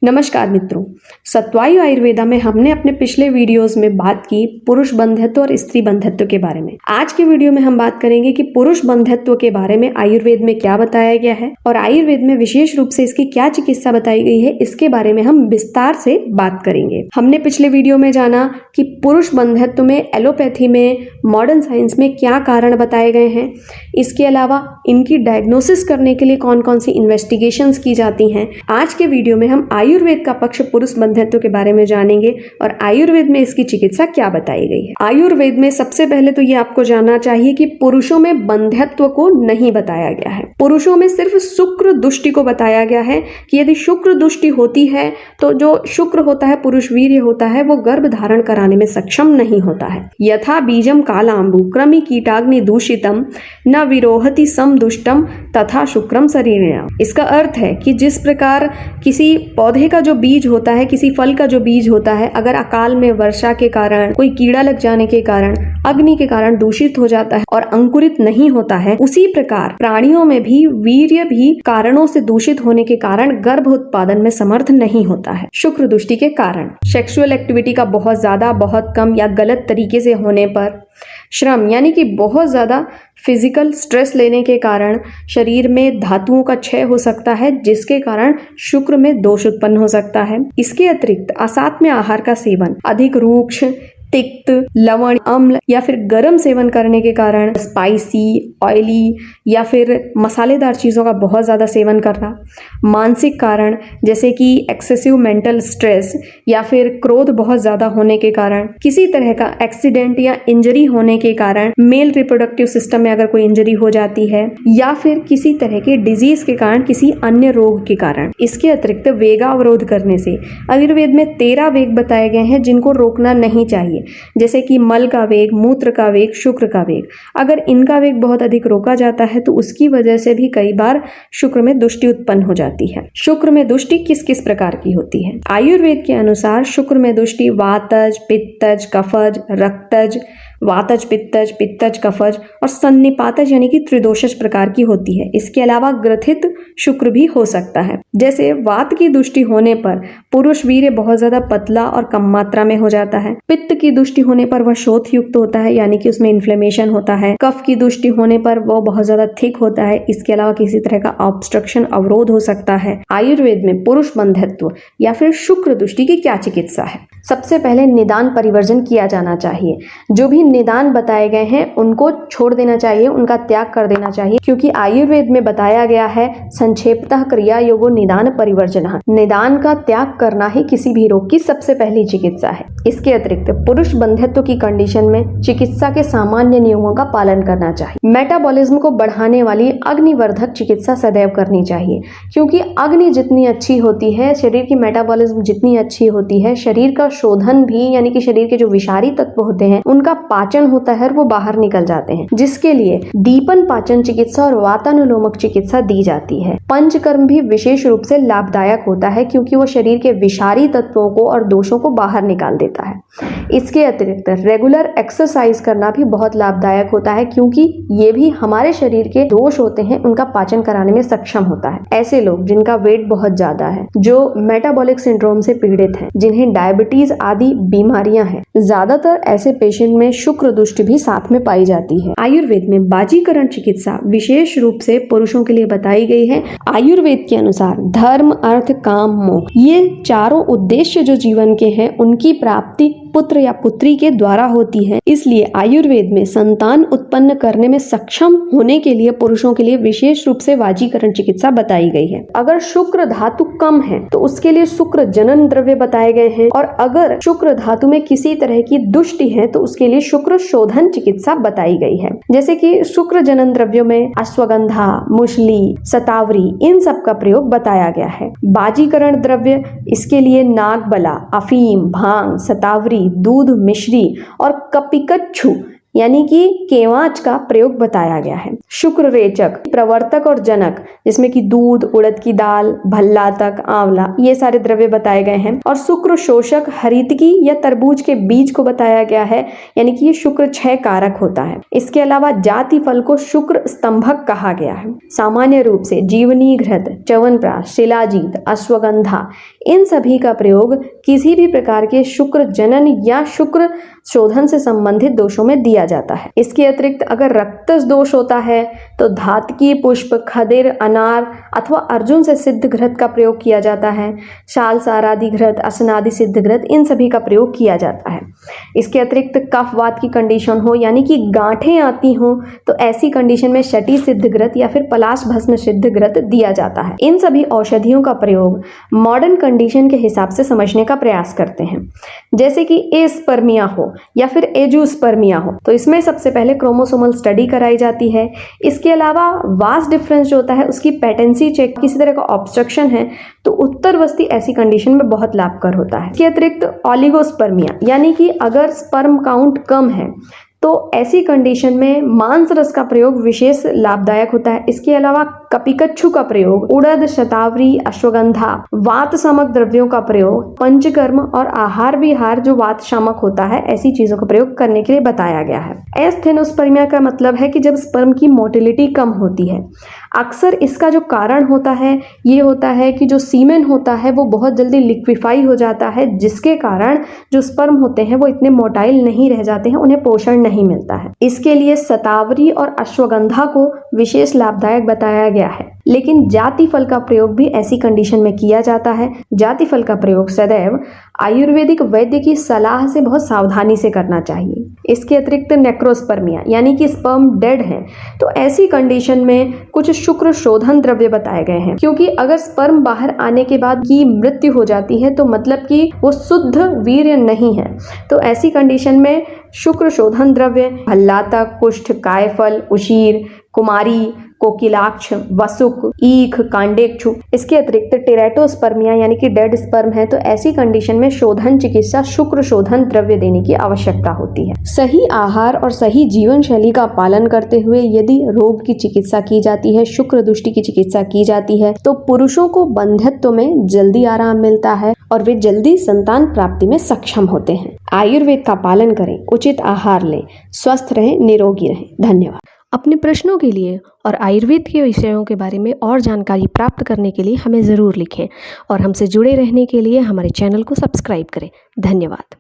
नमस्कार मित्रों, सत्वायु आयुर्वेदा में हमने अपने पिछले वीडियोस में बात की पुरुष बंध्यत्व और स्त्री बंध्यत्व के बारे में। आज के वीडियो में हम बात करेंगे कि पुरुष बंध्यत्व के बारे में आयुर्वेद में क्या बताया गया है और आयुर्वेद में विशेष रूप से इसकी क्या चिकित्सा बताई गई है, इसके बारे में हम विस्तार से बात करेंगे। हमने पिछले वीडियो में जाना कि पुरुष बंध्यत्व में एलोपैथी में, मॉडर्न साइंस में क्या कारण बताए गए हैं। इसके अलावा इनकी डायग्नोसिस करने के लिए कौन कौन सी इन्वेस्टिगेशंस की जाती हैं। आज के वीडियो में हम आयुर्वेद का पक्ष पुरुष बंध्यत्व के बारे में जानेंगे और आयुर्वेद में इसकी चिकित्सा क्या बताई गई है। आयुर्वेद में सबसे पहले तो ये आपको जानना चाहिए कि पुरुषों में बंध्यत्व को नहीं बताया गया है। पुरुषों में सिर्फ शुक्र दुष्टि को बताया गया है कि यदि शुक्र दुष्टि होती है तो जो शुक्र होता है, पुरुष वीर्य होता है, वो गर्भ धारण कराने में सक्षम नहीं होता है। यथा बीजम कालांबु क्रमि कीटाग्नि दूषितम न विरोहति समदुष्टम तथा शुक्रम शरीरेण। इसका अर्थ है कि जिस प्रकार किसी पौधे का जो बीज होता है, किसी फल का जो बीज होता है, अगर अकाल में वर्षा के कारण, कोई कीड़ा लग जाने के कारण, अग्नि के कारण दूषित हो जाता है और अंकुरित नहीं होता है, उसी प्रकार प्राणियों में भी वीर्य भी कारणों से दूषित होने के कारण गर्भ उत्पादन में समर्थ नहीं होता है। शुक्र दृष्टि के कारण सेक्सुअल एक्टिविटी का बहुत ज्यादा, बहुत कम या गलत तरीके से होने पर, श्रम यानी कि बहुत ज्यादा फिजिकल स्ट्रेस लेने के कारण शरीर में धातुओं का क्षय हो सकता है, जिसके कारण शुक्र में दोष उत्पन्न हो सकता है। इसके अतिरिक्त असात्म्य आहार का सेवन, अधिक रूक्ष, तिक्त, लवण, अम्ल या फिर गर्म सेवन करने के कारण, स्पाइसी, ऑयली या फिर मसालेदार चीज़ों का बहुत ज़्यादा सेवन करना, मानसिक कारण जैसे कि एक्सेसिव मेंटल स्ट्रेस या फिर क्रोध बहुत ज़्यादा होने के कारण, किसी तरह का एक्सीडेंट या इंजरी होने के कारण, मेल रिप्रोडक्टिव सिस्टम में अगर कोई इंजरी हो जाती है या फिर किसी तरह के डिजीज के कारण, किसी अन्य रोग के कारण। इसके अतिरिक्त वेगावरोध करने से आयुर्वेद में 13 वेग बताए गए हैं जिनको रोकना नहीं चाहिए, जैसे कि मल का वेग, मूत्र का वेग, शुक्र का वेग। अगर इनका वेग बहुत अधिक रोका जाता है तो उसकी वजह से भी कई बार शुक्र में दुष्टि उत्पन्न हो जाती है। शुक्र में दुष्टि किस किस प्रकार की होती है? आयुर्वेद के अनुसार शुक्र में दुष्टि वातज, पित्तज, कफज, रक्तज, वातज, पित्तज, पित्तज, कफज और सन्निपातज यानी कि त्रिदोषज प्रकार की होती है। इसके अलावा ग्रथित शुक्र भी हो सकता है। जैसे वात की दुष्टि होने पर पुरुष वीर्य बहुत ज्यादा पतला और कम मात्रा में हो जाता है। पित्त की दुष्टि होने पर वह शोथ युक्त होता है, यानी कि उसमें इन्फ्लेमेशन होता है। कफ की दुष्टि होने पर वो बहुत ज्यादा थिक होता है। इसके अलावा किसी तरह का ऑब्स्ट्रक्शन, अवरोध हो सकता है। आयुर्वेद में पुरुष बंध्यत्व या फिर शुक्र दुष्टि की क्या चिकित्सा है? सबसे पहले निदान परिवर्जन किया जाना चाहिए। जो भी निदान बताए गए हैं उनको छोड़ देना चाहिए, उनका त्याग कर देना चाहिए, क्योंकि आयुर्वेद में बताया गया है संक्षेपतः क्रिया योगो निदान परिवर्जनः। निदान का त्याग करना ही किसी भी रोग की सबसे पहली चिकित्सा है। इसके अतिरिक्त पुरुष बंध्यत्व की कंडीशन में चिकित्सा के सामान्य नियमों का पालन करना चाहिए। मेटाबॉलिज्म को बढ़ाने वाली अग्निवर्धक चिकित्सा सदैव करनी चाहिए, क्योंकि अग्नि जितनी अच्छी होती है, शरीर की मेटाबॉलिज्म जितनी अच्छी होती है, शरीर का शोधन भी यानी कि शरीर के जो विषारी तत्व होते हैं उनका पाचन होता है, वो बाहर निकल जाते हैं, जिसके लिए दीपन पाचन चिकित्सा और वातानुलोमक चिकित्सा दी जाती है। पंचकर्म भी विशेष रूप से लाभदायक होता है, क्योंकि वो शरीर के विषारी तत्वों को और दोषों को बाहर निकाल देता है। इसके अतिरिक्त रेगुलर एक्सरसाइज करना भी बहुत लाभदायक होता है, क्योंकि ये भी हमारे शरीर के दोष होते हैं उनका पाचन कराने में सक्षम होता है। ऐसे लोग जिनका वेट बहुत ज्यादा है, जो मेटाबॉलिक सिंड्रोम से पीड़ित हैं, जिन्हें डायबिटीज आदि बीमारियां हैं, ज्यादातर ऐसे पेशेंट में शुक्र दुष्टि भी साथ में पाई जाती है। आयुर्वेद में बाजीकरण चिकित्सा विशेष रूप से पुरुषों के लिए बताई गई है। आयुर्वेद के अनुसार धर्म, अर्थ, काम, मोक्ष ये चारों उद्देश्य जो जीवन के हैं उनकी प्राप्ति पुत्र या पुत्री के द्वारा होती है। इसलिए आयुर्वेद में संतान उत्पन्न करने में सक्षम होने के लिए पुरुषों के लिए विशेष रूप से वाजीकरण चिकित्सा बताई गई है। अगर शुक्र धातु कम है तो उसके लिए शुक्र जनन द्रव्य बताए गए हैं, और अगर शुक्र धातु में किसी तरह की दुष्टि है तो उसके लिए शुक्र शोधन चिकित्सा बताई गई है। जैसे कि शुक्र जनन द्रव्यों में अश्वगंधा, मुशली, शतावरी इन सब का प्रयोग बताया गया है। बाजीकरण द्रव्य इसके लिए नागबला, अफीम, भांग, शतावरी, दूध, मिश्री और कपिकच्छु यानी कि केवांच का प्रयोग बताया गया है। शुक्र रेचक, प्रवर्तक और जनक, जिसमें कि दूध, उड़द की दाल, भल्लातक, आंवला, ये सारे द्रव्य बताए गए हैं। और शुक्र शोषक हरितकी या तरबूज के बीज को बताया गया है, यानी कि ये शुक्र क्षय कारक होता है। इसके अलावा जाति फल को शुक्र स्तंभक कहा गया है। सामान्य रूप से जीवनी घृत, च्यवनप्राश, शिलाजीत, अश्वगंधा, इन सभी का प्रयोग किसी भी प्रकार के शुक्र जनन या शुक्र शोधन से संबंधित दोषों में दिया जाता है। इसके अतिरिक्त अगर रक्तज दोष होता है तो धातकी पुष्प, खदिर, अनार अथवा अर्जुन से सिद्ध घृत का प्रयोग किया जाता है। शाल सारादि घृत, असनादि सिद्ध घृत, इन सभी का प्रयोग किया जाता है। इसके अतिरिक्त कफवात की कंडीशन हो, यानी कि गांठें आती हों, तो ऐसी कंडीशन में शटी सिद्ध घृत या फिर पलाश भस्म सिद्ध घृत दिया जाता है। इन सभी औषधियों का प्रयोग मॉडर्न कंडीशन के हिसाब से समझने का प्रयास करते हैं। जैसे कि एस्पर्मिया हो या फिर एजूस्पर्मिया हो, तो इसमें सबसे पहले क्रोमोसोमल स्टडी कराई जाती है। इसके अलावा वास डिफरेंस जो होता है उसकी पेटेंसी चेक, किसी तरह का ऑब्स्ट्रक्शन है तो उत्तरवस्थी ऐसी कंडीशन में बहुत लाभकर होता है। इसके अतिरिक्त ऑलिगोस्पर्मिया, यानी कि अगर स्पर्म काउंट कम है तो ऐसी कंडीशन में मांस रस का प्रयोग विशेष लाभदायक होता है। इसके अलावा कपिकच्छु का प्रयोग, उड़द, शतावरी, अश्वगंधा, वात शामक द्रव्यों का प्रयोग, पंचकर्म और आहार विहार जो वात शामक होता है, ऐसी चीजों का प्रयोग करने के लिए बताया गया है। एस्थेनोस्पर्मिया का मतलब है कि जब स्पर्म की मोटिलिटी कम होती है। अक्सर इसका जो कारण होता है ये होता है कि जो सीमेन होता है वो बहुत जल्दी लिक्विफाई हो जाता है, जिसके कारण जो स्पर्म होते हैं वो इतने मोटाइल नहीं रह जाते हैं, उन्हें पोषण नहीं मिलता है। इसके लिए शतावरी और अश्वगंधा को विशेष लाभदायक बताया गया है। लेकिन जाति फल का प्रयोग भी ऐसी कंडीशन में किया जाता है। जाति फल का प्रयोग सदैव आयुर्वेदिक वैद्य की सलाह से बहुत सावधानी से करना चाहिए। इसके अतिरिक्त नेक्रोस्पर्मिया, यानी कि स्पर्म डेड है, तो ऐसी कंडीशन में कुछ शुक्र शोधन द्रव्य बताए गए हैं, क्योंकि अगर स्पर्म बाहर आने के बाद की मृत्यु हो जाती है तो मतलब कि वो शुद्ध वीर्य नहीं है। तो ऐसी कंडीशन में शुक्र शोधन द्रव्य भल्लातक, कुष्ठ, कायफल, उशीर, कुमारी, कोकिलाक्ष, वसुक, ईख, कांडेक्षु। इसके अतिरिक्त टेरेटोस्पर्मिया, यानी कि डेड स्पर्म है, तो ऐसी कंडीशन में शोधन चिकित्सा शुक्र शोधन द्रव्य देने की आवश्यकता होती है। सही आहार और सही जीवन शैली का पालन करते हुए यदि रोग की चिकित्सा की जाती है, शुक्र दुष्टि की चिकित्सा की जाती है, तो पुरुषों को बंध्यत्व में जल्दी आराम मिलता है और वे जल्दी संतान प्राप्ति में सक्षम होते हैं। आयुर्वेद का पालन करें, उचित आहार लें, स्वस्थ रहें, निरोगी रहें। धन्यवाद। अपने प्रश्नों के लिए और आयुर्वेद के विषयों के बारे में और जानकारी प्राप्त करने के लिए हमें ज़रूर लिखें और हमसे जुड़े रहने के लिए हमारे चैनल को सब्सक्राइब करें। धन्यवाद।